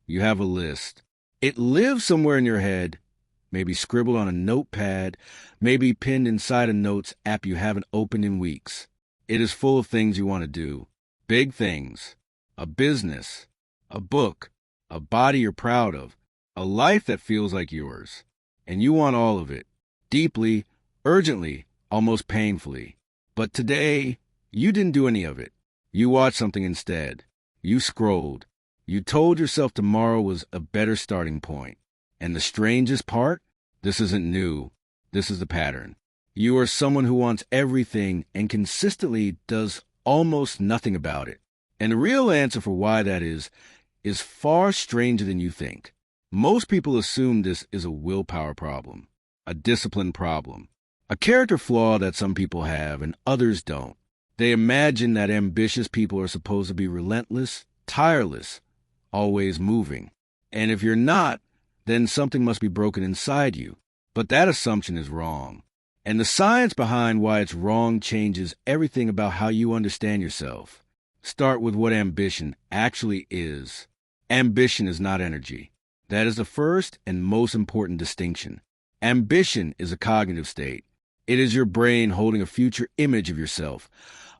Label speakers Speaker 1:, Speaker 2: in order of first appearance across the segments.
Speaker 1: You have a list. It lives somewhere in your head, maybe scribbled on a notepad, maybe pinned inside a notes app you haven't opened in weeks. It is full of things you want to do. Big things. A business. A book. A body you're proud of. A life that feels like yours. And you want all of it. Deeply, urgently, almost painfully. But today, you didn't do any of it. You watched something instead. You scrolled. You told yourself tomorrow was a better starting point. And the strangest part? This isn't new. This is the pattern. You are someone who wants everything and consistently does almost nothing about it. And the real answer for why that is far stranger than you think. Most people assume this is a willpower problem, a discipline problem, a character flaw that some people have and others don't. They imagine that ambitious people are supposed to be relentless, tireless, always moving. And if you're not, then something must be broken inside you. But that assumption is wrong. And the science behind why it's wrong changes everything about how you understand yourself. Start with what ambition actually is. Ambition is not energy. That is the first and most important distinction. Ambition is a cognitive state. It is your brain holding a future image of yourself,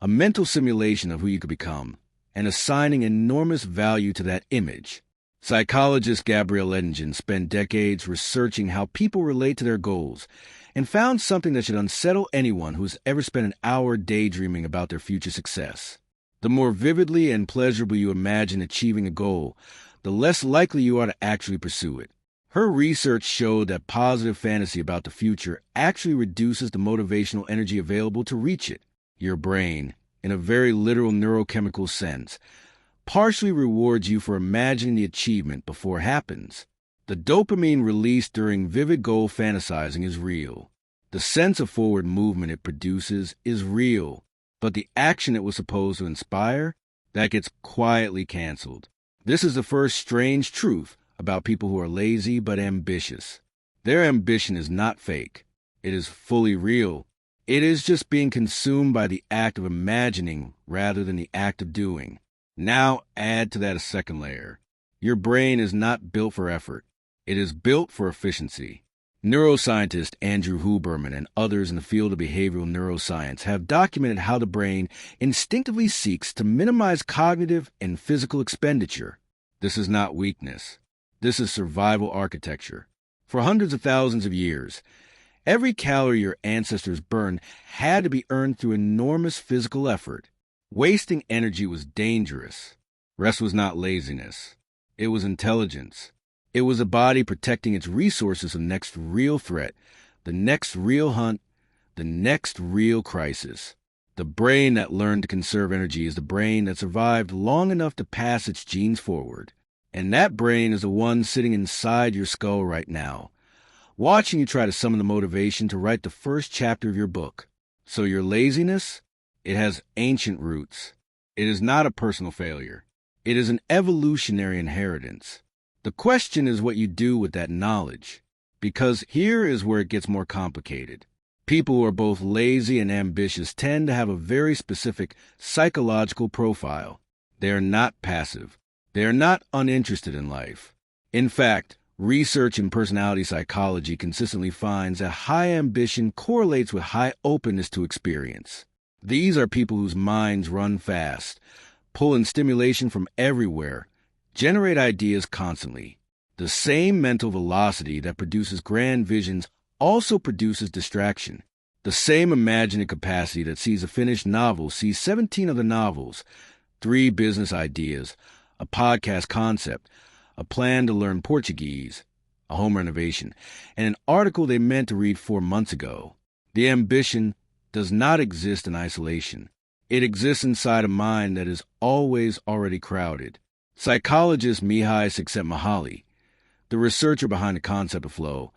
Speaker 1: a mental simulation of who you could become, and assigning enormous value to that image. Psychologist Gabrielle Edingen spent decades researching how people relate to their goals and found something that should unsettle anyone who's ever spent an hour daydreaming about their future success. The more vividly and pleasurably you imagine achieving a goal, the less likely you are to actually pursue it. Her research showed that positive fantasy about the future actually reduces the motivational energy available to reach it. Your brain, in a very literal neurochemical sense, partially rewards you for imagining the achievement before it happens. The dopamine released during vivid goal fantasizing is real. The sense of forward movement it produces is real, but the action it was supposed to inspire, that gets quietly canceled. This is the first strange truth about people who are lazy but ambitious. Their ambition is not fake. It is fully real. It is just being consumed by the act of imagining rather than the act of doing. Now add to that a second layer. Your brain is not built for effort. It is built for efficiency. Neuroscientist Andrew Huberman and others in the field of behavioral neuroscience have documented how the brain instinctively seeks to minimize cognitive and physical expenditure. This is not weakness. This is survival architecture. For hundreds of thousands of years, every calorie your ancestors burned had to be earned through enormous physical effort. Wasting energy was dangerous. Rest was not laziness. It was intelligence. It was a body protecting its resources from the next real threat, the next real hunt, the next real crisis. The brain that learned to conserve energy is the brain that survived long enough to pass its genes forward. And that brain is the one sitting inside your skull right now, watching you try to summon the motivation to write the first chapter of your book. So your laziness, it has ancient roots. It is not a personal failure. It is an evolutionary inheritance. The question is what you do with that knowledge, because here is where it gets more complicated. People who are both lazy and ambitious tend to have a very specific psychological profile. They are not passive. They are not uninterested in life. In fact, research in personality psychology consistently finds that high ambition correlates with high openness to experience. These are people whose minds run fast, pull in stimulation from everywhere, generate ideas constantly. The same mental velocity that produces grand visions also produces distraction. The same imaginative capacity that sees a finished novel sees 17 other novels, 3 business ideas, a podcast concept, a plan to learn Portuguese, a home renovation, and an article they meant to read 4 months ago. The ambition does not exist in isolation. It exists inside a mind that is always already crowded. Psychologist Mihai Csikszentmihalyi, the researcher behind the concept of flow,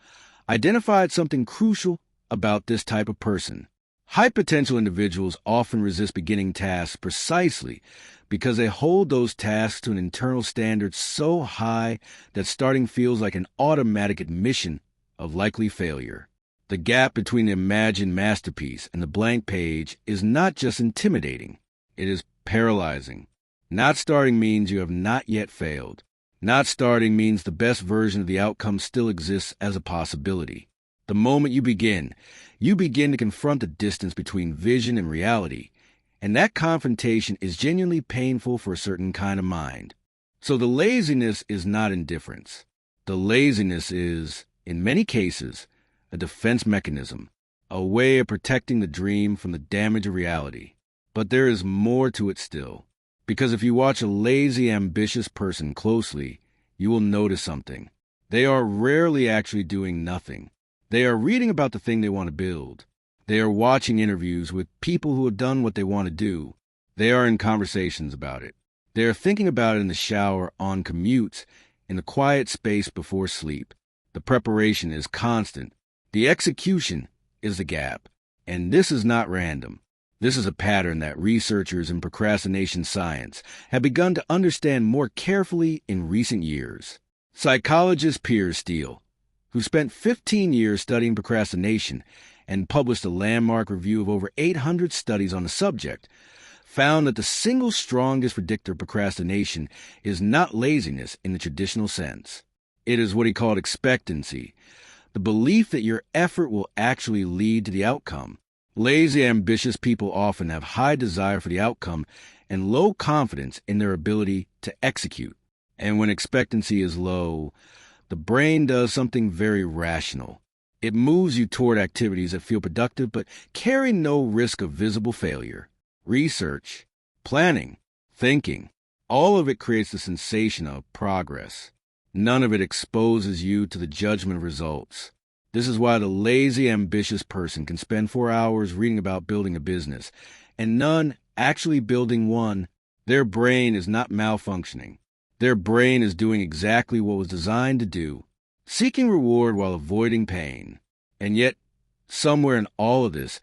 Speaker 1: identified something crucial about this type of person. High potential individuals often resist beginning tasks precisely because they hold those tasks to an internal standard so high that starting feels like an automatic admission of likely failure. The gap between the imagined masterpiece and the blank page is not just intimidating, it is paralyzing. Not starting means you have not yet failed. Not starting means the best version of the outcome still exists as a possibility. The moment you begin to confront the distance between vision and reality, and that confrontation is genuinely painful for a certain kind of mind. So the laziness is not indifference. The laziness is, in many cases, a defense mechanism, a way of protecting the dream from the damage of reality. But there is more to it still. Because if you watch a lazy, ambitious person closely, you will notice something. They are rarely actually doing nothing. They are reading about the thing they want to build. They are watching interviews with people who have done what they want to do. They are in conversations about it. They are thinking about it in the shower, on commutes, in the quiet space before sleep. The preparation is constant. The execution is the gap. And this is not random. This is a pattern that researchers in procrastination science have begun to understand more carefully in recent years. Psychologist Piers Steele, who spent 15 years studying procrastination and published a landmark review of over 800 studies on the subject, found that the single strongest predictor of procrastination is not laziness in the traditional sense. It is what he called expectancy, the belief that your effort will actually lead to the outcome. Lazy, ambitious people often have high desire for the outcome and low confidence in their ability to execute. And when expectancy is low, the brain does something very rational. It moves you toward activities that feel productive but carry no risk of visible failure. Research, planning, thinking, all of it creates the sensation of progress. None of it exposes you to the judgment of results. This is why the lazy, ambitious person can spend 4 hours reading about building a business, and none actually building one. Their brain is not malfunctioning. Their brain is doing exactly what was designed to do, seeking reward while avoiding pain. And yet, somewhere in all of this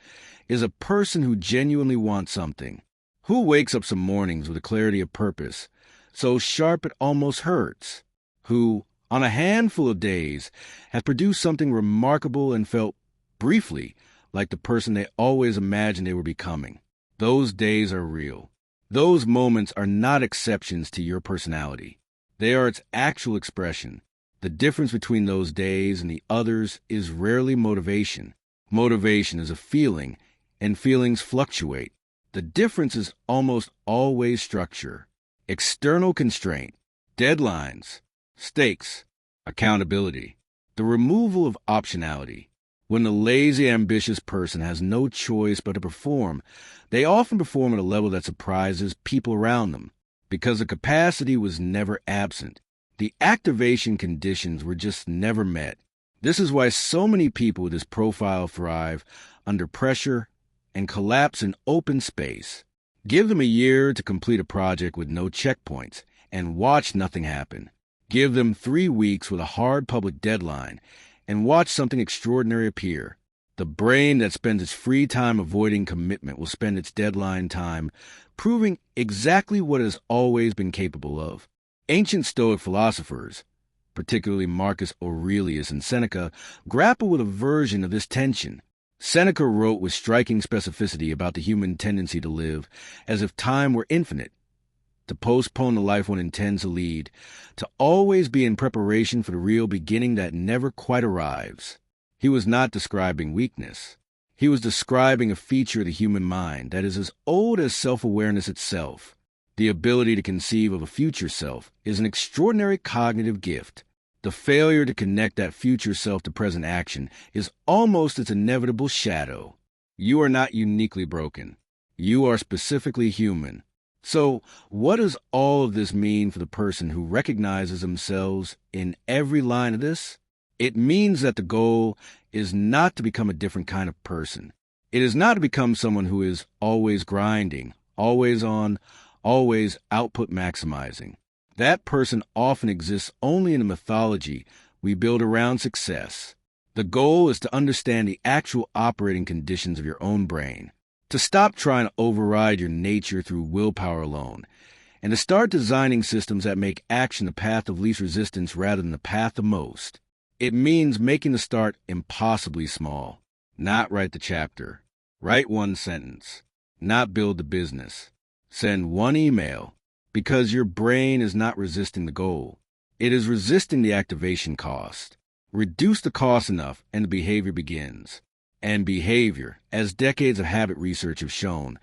Speaker 1: is a person who genuinely wants something, who wakes up some mornings with a clarity of purpose, so sharp it almost hurts, who, on a handful of days, has produced something remarkable and felt, briefly, like the person they always imagined they were becoming. Those days are real. Those moments are not exceptions to your personality. They are its actual expression. The difference between those days and the others is rarely motivation. Motivation is a feeling, and feelings fluctuate. The difference is almost always structure, external constraint, deadlines, stakes, accountability, the removal of optionality. When the lazy, ambitious person has no choice but to perform, they often perform at a level that surprises people around them, because the capacity was never absent. The activation conditions were just never met. This is why so many people with this profile thrive under pressure and collapse in open space. Give them a year to complete a project with no checkpoints, and watch nothing happen. Give them 3 weeks with a hard public deadline, and watch something extraordinary appear. The brain that spends its free time avoiding commitment will spend its deadline time proving exactly what it has always been capable of. Ancient Stoic philosophers, particularly Marcus Aurelius and Seneca, grapple with a version of this tension. Seneca wrote with striking specificity about the human tendency to live as if time were infinite, to postpone the life one intends to lead, to always be in preparation for the real beginning that never quite arrives. He was not describing weakness. He was describing a feature of the human mind that is as old as self-awareness itself. The ability to conceive of a future self is an extraordinary cognitive gift. The failure to connect that future self to present action is almost its inevitable shadow. You are not uniquely broken. You are specifically human. So, what does all of this mean for the person who recognizes themselves in every line of this? It means that the goal is not to become a different kind of person. It is not to become someone who is always grinding, always on, always output maximizing. That person often exists only in a mythology we build around success. The goal is to understand the actual operating conditions of your own brain, to stop trying to override your nature through willpower alone, and to start designing systems that make action the path of least resistance rather than the path of most. It means making the start impossibly small. Not write the chapter. Write 1 sentence. Not build the business. Send 1 email. Because your brain is not resisting the goal. It is resisting the activation cost. Reduce the cost enough and the behavior begins. And behavior, as decades of habit research have shown,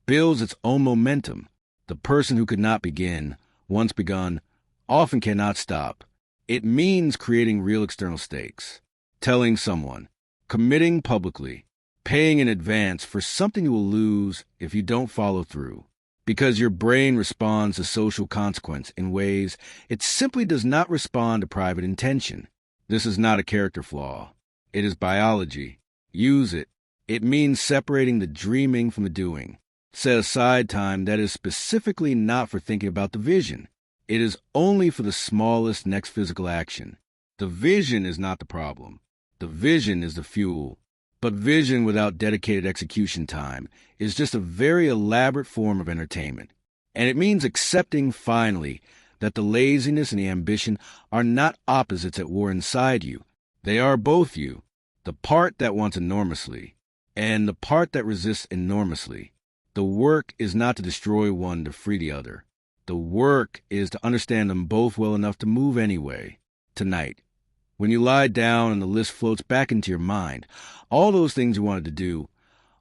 Speaker 1: builds its own momentum. The person who could not begin, once begun, often cannot stop. It means creating real external stakes. Telling someone, committing publicly, paying in advance for something you will lose if you don't follow through. Because your brain responds to social consequence in ways it simply does not respond to private intention. This is not a character flaw. It is biology. Use it. It means separating the dreaming from the doing. Set aside time that is specifically not for thinking about the vision. It is only for the smallest next physical action. The vision is not the problem. The vision is the fuel. But vision without dedicated execution time is just a very elaborate form of entertainment. And it means accepting, finally, that the laziness and the ambition are not opposites at war inside you. They are both you, the part that wants enormously, and the part that resists enormously. The work is not to destroy one to free the other. The work is to understand them both well enough to move anyway. Tonight, when you lie down and the list floats back into your mind, all those things you wanted to do,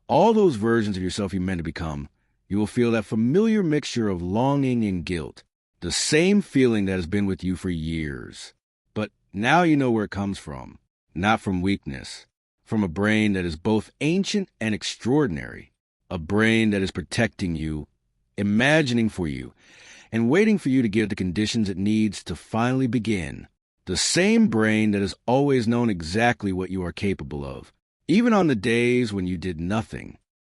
Speaker 1: all those versions of yourself you meant to become, you will feel that familiar mixture of longing and guilt, the same feeling that has been with you for years. But now you know where it comes from, not from weakness, from a brain that is both ancient and extraordinary, a brain that is protecting you, imagining for you, and waiting for you to give the conditions it needs to finally begin. The same brain that has always known exactly what you are capable of, even on the days when you did nothing.